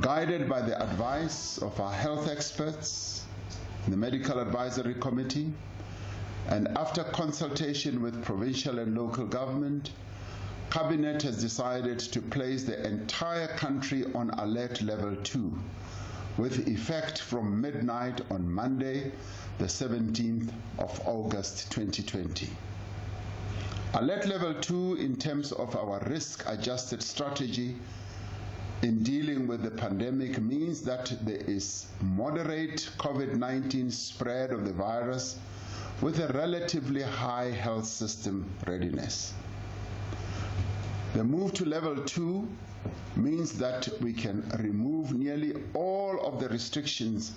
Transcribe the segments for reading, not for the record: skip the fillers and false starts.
Guided by the advice of our health experts, the Medical Advisory Committee, and after consultation with provincial and local government, Cabinet has decided to place the entire country on alert level 2, with effect from midnight on Monday, the 17th of August 2020. Alert level 2 in terms of our risk-adjusted strategy in dealing with the pandemic means that there is moderate COVID-19 spread of the virus with a relatively high health system readiness. The move to level 2 means that we can remove nearly all of the restrictions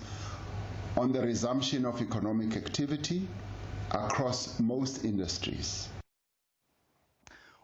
on the resumption of economic activity across most industries.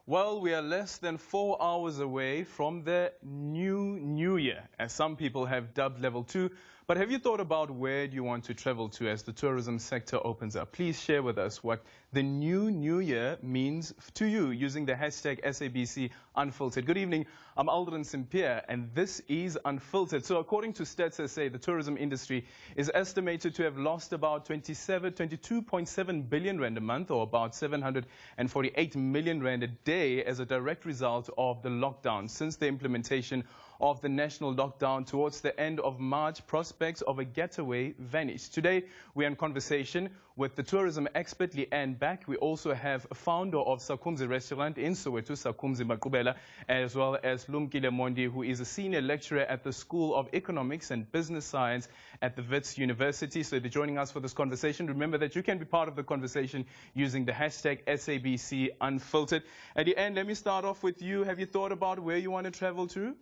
Well, we are less than 4 hours away from the new year, as some people have dubbed level 2. But have you thought about where do you want to travel to as the tourism sector opens up? Please share with us what the new year means to you using the hashtag SABC Unfiltered. Good evening, I'm Aldrin Simpier, and this is Unfiltered. So according to Stats SA, the tourism industry is estimated to have lost about 22.7 billion rand a month, or about 748 million rand a day, as a direct result of the lockdown. Since the implementation of the national lockdown towards the end of March, prospects of a getaway vanished. Today, we are in conversation with the tourism expert, Leanne Back. We also have a founder of Sakumzi Restaurant in Soweto, Sakumzi Makubela, as well as Lumkile Mondi, who is a senior lecturer at the School of Economics and Business Science at the Wits University. So they're joining us for this conversation. Remember that you can be part of the conversation using the hashtag SABC Unfiltered. At the end, let me start off with you. Have you thought about where you want to travel to?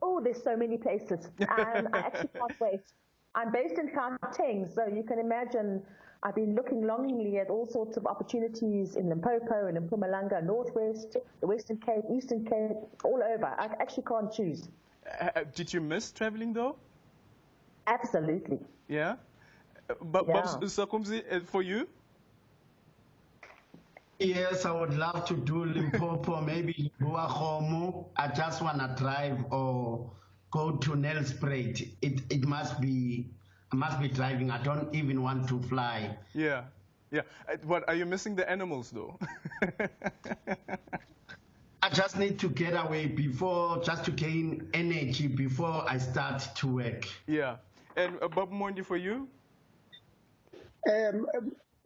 Oh, there's so many places. I actually can't wait. I'm based in Gauteng, so you can imagine I've been looking longingly at all sorts of opportunities in Limpopo and in Mpumalanga, Northwest, the Western Cape, Eastern Cape, all over. I actually can't choose. Did you miss traveling though? Absolutely. Yeah? But Sakumzi, for you? Yes, I would love to do Limpopo, maybe Buahomo. I just want to drive or go to Nelspruit. It must be, I must be driving. I don't even want to fly. Yeah, yeah. What, are you missing the animals though? I just need to get away before, just to gain energy before I start to work. Yeah. And Bob Mondi, for you?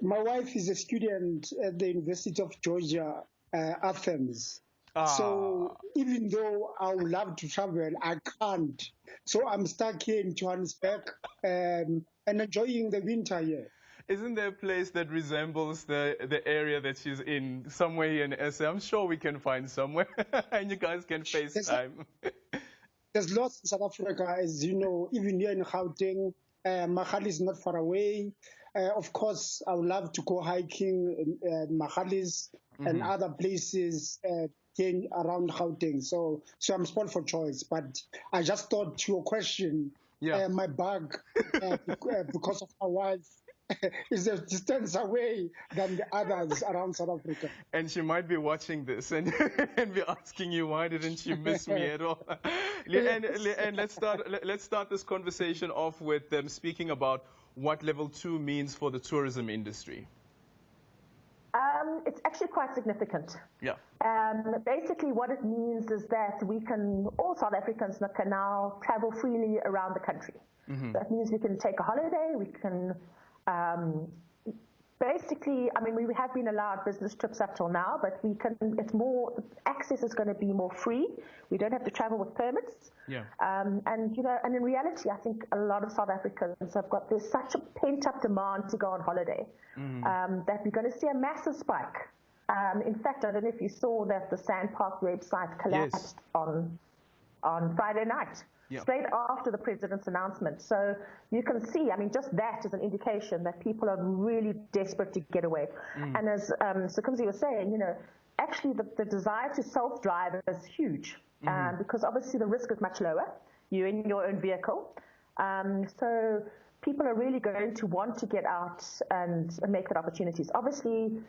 My wife is a student at the University of Georgia, Athens. So even though I would love to travel, I can't. So I'm stuck here in Johannesburg and enjoying the winter here. Isn't there a place that resembles the area that she's in, somewhere here in SA? I'm sure we can find somewhere, and you guys can FaceTime. There's lots in South Africa, as you know, even here in Gauteng. Mahali is not far away. Of course, I would love to go hiking in Mahalis and other places around Gauteng. So I'm spoiled for choice. But I just thought to your question, my bag, because of my wife, is a distance away than the others around South Africa. And she might be watching this and be asking you, why didn't she miss me at all? And let's start this conversation off with them speaking about what level 2 means for the tourism industry. It's actually quite significant. Yeah. Basically what it means is that all South Africans can now travel freely around the country. That means we can take a holiday, we can basically, I mean, we have been allowed business trips up till now, but it's more, access is going to be more free. We don't have to travel with permits. Yeah. And in reality, I think a lot of South Africans there's such a pent-up demand to go on holiday that we're going to see a massive spike. In fact, I don't know if you saw that the Sandpark website collapsed on Friday night. Straight after the president's announcement. So you can see, I mean, just that is an indication that people are really desperate to get away. And as Sakumzi was saying, actually the desire to self-drive is huge because obviously the risk is much lower. You're in your own vehicle. So people are really going to want to get out and make that opportunities. Obviously,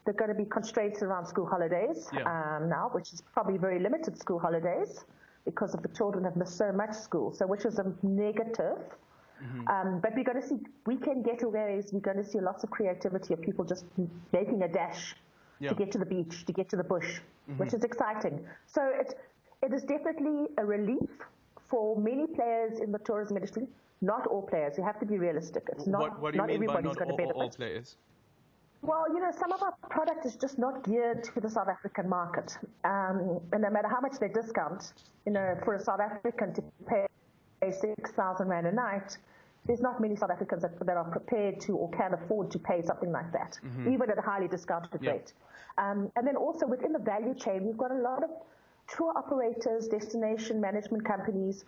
there are going to be constraints around school holidays now, which is probably very limited school holidays. because of the children have missed so much school, so which is a negative. But we're going to see weekend getaways. We're going to see lots of creativity of people just making a dash to get to the beach, to get to the bush, which is exciting. So it is definitely a relief for many players in the tourism industry. Not all players. You have to be realistic. It's not. What do you not mean everybody's by going to benefit. All players? Well, some of our product is just not geared to the South African market. And no matter how much they discount, for a South African to pay 6,000 Rand a night, there's not many South Africans that are prepared to or can afford to pay something like that, even at a highly discounted rate. And then also within the value chain, we've got a lot of tour operators, destination management companies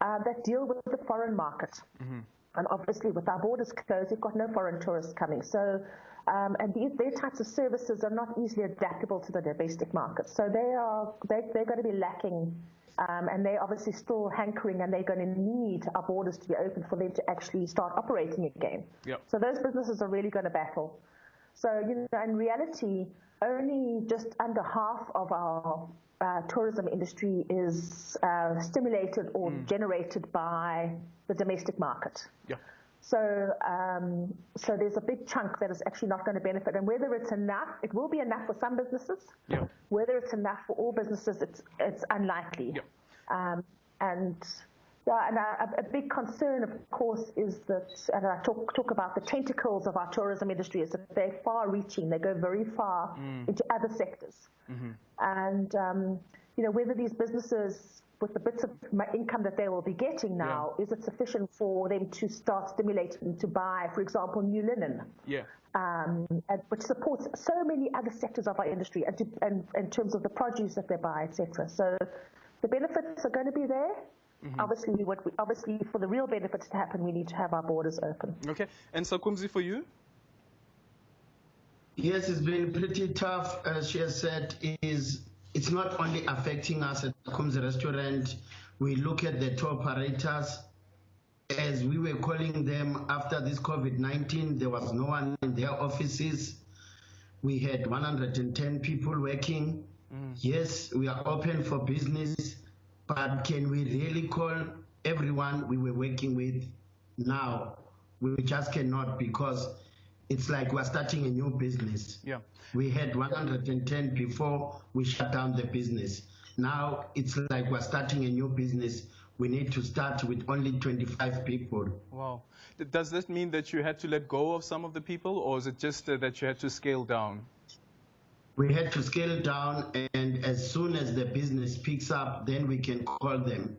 that deal with the foreign market. And obviously with our borders closed, we've got no foreign tourists coming. So, and their types of services are not easily adaptable to the domestic market. So they're going to be lacking, and they're obviously still hankering, and they're going to need our borders to be open for them to actually start operating again. So those businesses are really going to battle. So, in reality, only just under half of our tourism industry is stimulated or generated by the domestic market. So, so there's a big chunk that is actually not going to benefit. And whether it's enough, it will be enough for some businesses. Whether it's enough for all businesses, it's unlikely. And a big concern, of course, is that, and I talk about the tentacles of our tourism industry, is that they're far-reaching. They go very far into other sectors. And, whether these businesses, with the bits of income that they will be getting now, is it sufficient for them to start stimulating to buy, for example, new linen? Which supports so many other sectors of our industry, and in terms of the produce that they buy, etc. So the benefits are going to be there. Obviously, for the real benefits to happen, we need to have our borders open. Okay. And so, Kumzi, for you? Yes, it's been pretty tough. As she has said, it's not only affecting us at Kumzi Restaurant. We look at the tour operators, as we were calling them after this COVID-19. There was no one in their offices. We had 110 people working. Yes, we are open for business, but can we really call everyone we were working with now? We just cannot, because it's like we're starting a new business. We had 110 before we shut down the business. Now it's like we're starting a new business. We need to start with only 25 people. Wow. Does this mean that you had to let go of some of the people, or is it just that you had to scale down? We had to scale down, and as soon as the business picks up, then we can call them.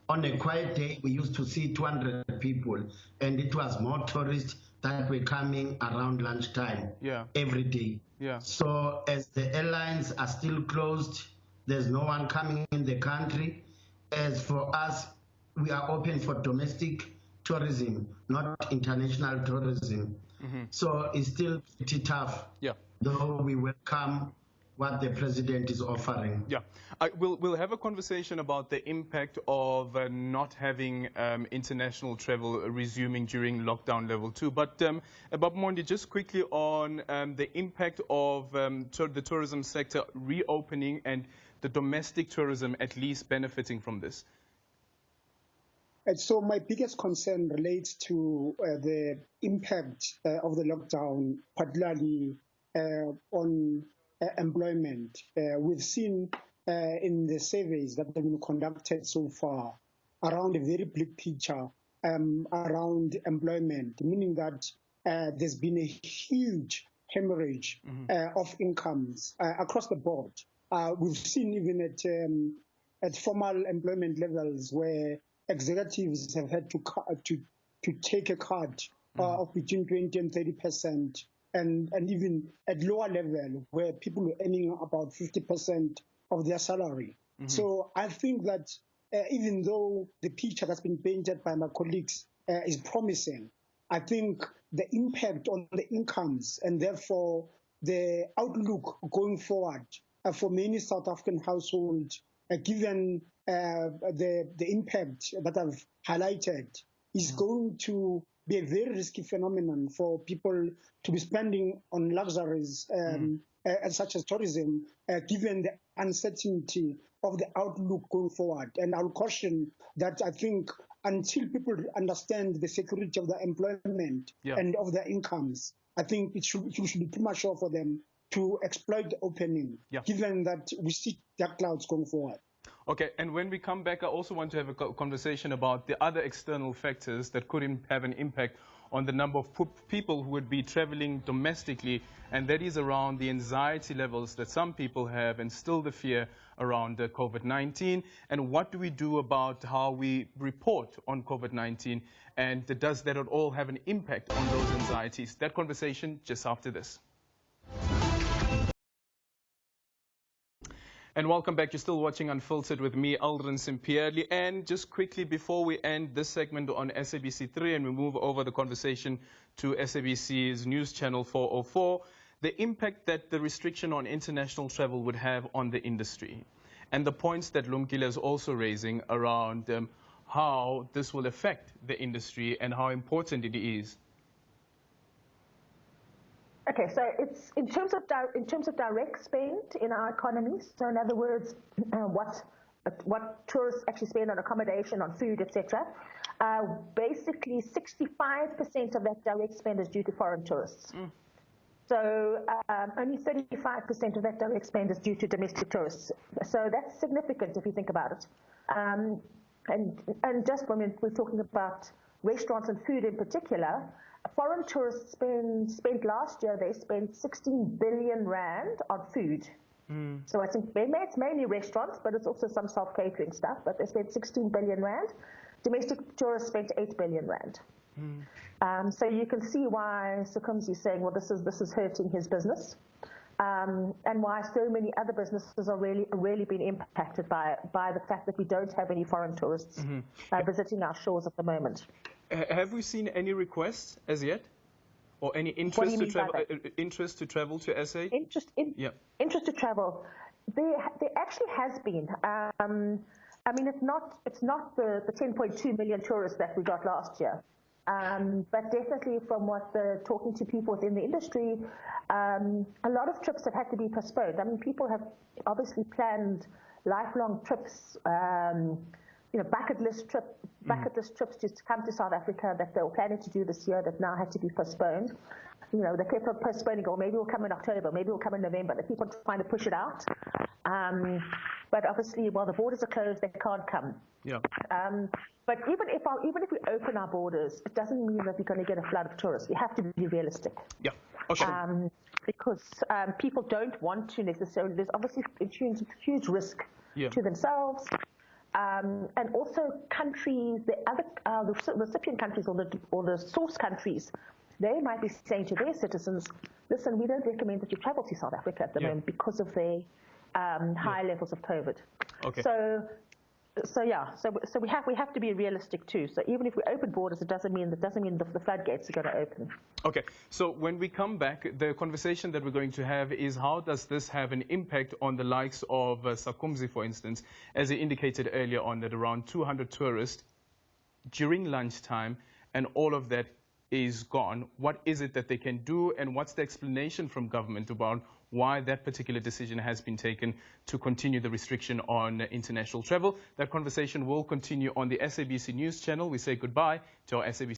On a quiet day, we used to see 200 people, and it was more tourists that were coming around lunchtime every day. So as the airlines are still closed, there's no one coming in the country. As for us, we are open for domestic tourism, not international tourism. So it's still pretty tough, though we welcome what the president is offering. We'll have a conversation about the impact of not having international travel resuming during lockdown level 2. But Mondi, just quickly on the impact of the tourism sector reopening and the domestic tourism at least benefiting from this. And so my biggest concern relates to the impact of the lockdown, particularly on employment. We've seen in the surveys that have been conducted so far around a very bleak picture around employment, meaning that there's been a huge hemorrhage of incomes across the board. We've seen even at formal employment levels where executives have had to take a cut of between 20 and 30%. And even at lower level where people are earning about 50% of their salary. So I think that even though the picture that's been painted by my colleagues is promising, I think the impact on the incomes and therefore the outlook going forward for many South African households, given the impact that I've highlighted, is going to be a very risky phenomenon for people to be spending on luxuries such as tourism, given the uncertainty of the outlook going forward. And I'll caution that I think until people understand the security of their employment and of their incomes, I think it should be premature for them to exploit the opening, given that we see dark clouds going forward. Okay, and when we come back, I also want to have a conversation about the other external factors that could have an impact on the number of people who would be traveling domestically, and that is around the anxiety levels that some people have and still the fear around COVID-19. And what do we do about how we report on COVID-19, and does that at all have an impact on those anxieties? That conversation just after this. And welcome back. You're still watching Unfiltered with me, Aldrin Simpierli. And just quickly before we end this segment on SABC3 and we move over the conversation to SABC's news channel 404, the impact that the restriction on international travel would have on the industry and the points that Lumkile is also raising around how this will affect the industry and how important it is. Okay, so it's in terms of direct spend in our economy. So in other words, what tourists actually spend on accommodation, on food, etc. Basically, 65% of that direct spend is due to foreign tourists. So only 35% of that direct spend is due to domestic tourists. So that's significant if you think about it. And just when we're talking about restaurants and food in particular, foreign tourists spent last year, they spent 16 billion rand on food. So I think it's mainly restaurants, but it's also some self-catering stuff, but they spent 16 billion rand. Domestic tourists spent 8 billion rand. So you can see why Sakumzi is saying, well, this is hurting his business, and why so many other businesses are really being impacted by the fact that we don't have any foreign tourists visiting our shores at the moment. Have we seen any requests as yet, or any interest to travel to SA? Interest to travel. There actually has been. I mean, it's not the 10.2 million tourists that we got last year, but definitely from talking to people within the industry, a lot of trips have had to be postponed. I mean, people have obviously planned lifelong trips. Bucket list trips to come to South Africa that they were planning to do this year that now had to be postponed. They kept on postponing, or maybe we'll come in October, maybe we'll come in November. They keep on trying to push it out. But obviously, while the borders are closed, they can't come. But even if we open our borders, it doesn't mean that we're going to get a flood of tourists. We have to be realistic. Because people don't want to necessarily. There's obviously a huge risk to themselves. And also countries, the recipient countries or the source countries, they might be saying to their citizens, listen, we don't recommend that you travel to South Africa at the moment because of the high levels of COVID. So we have to be realistic too. So even if we open borders, it doesn't mean the floodgates are going to open. Okay. So when we come back, the conversation that we're going to have is how does this have an impact on the likes of Sakumzi, for instance, as he indicated earlier on that around 200 tourists during lunchtime, and all of that is gone. What is it that they can do, and what's the explanation from government about why that particular decision has been taken to continue the restriction on international travel? That conversation will continue on the SABC News channel. We say goodbye to our SABC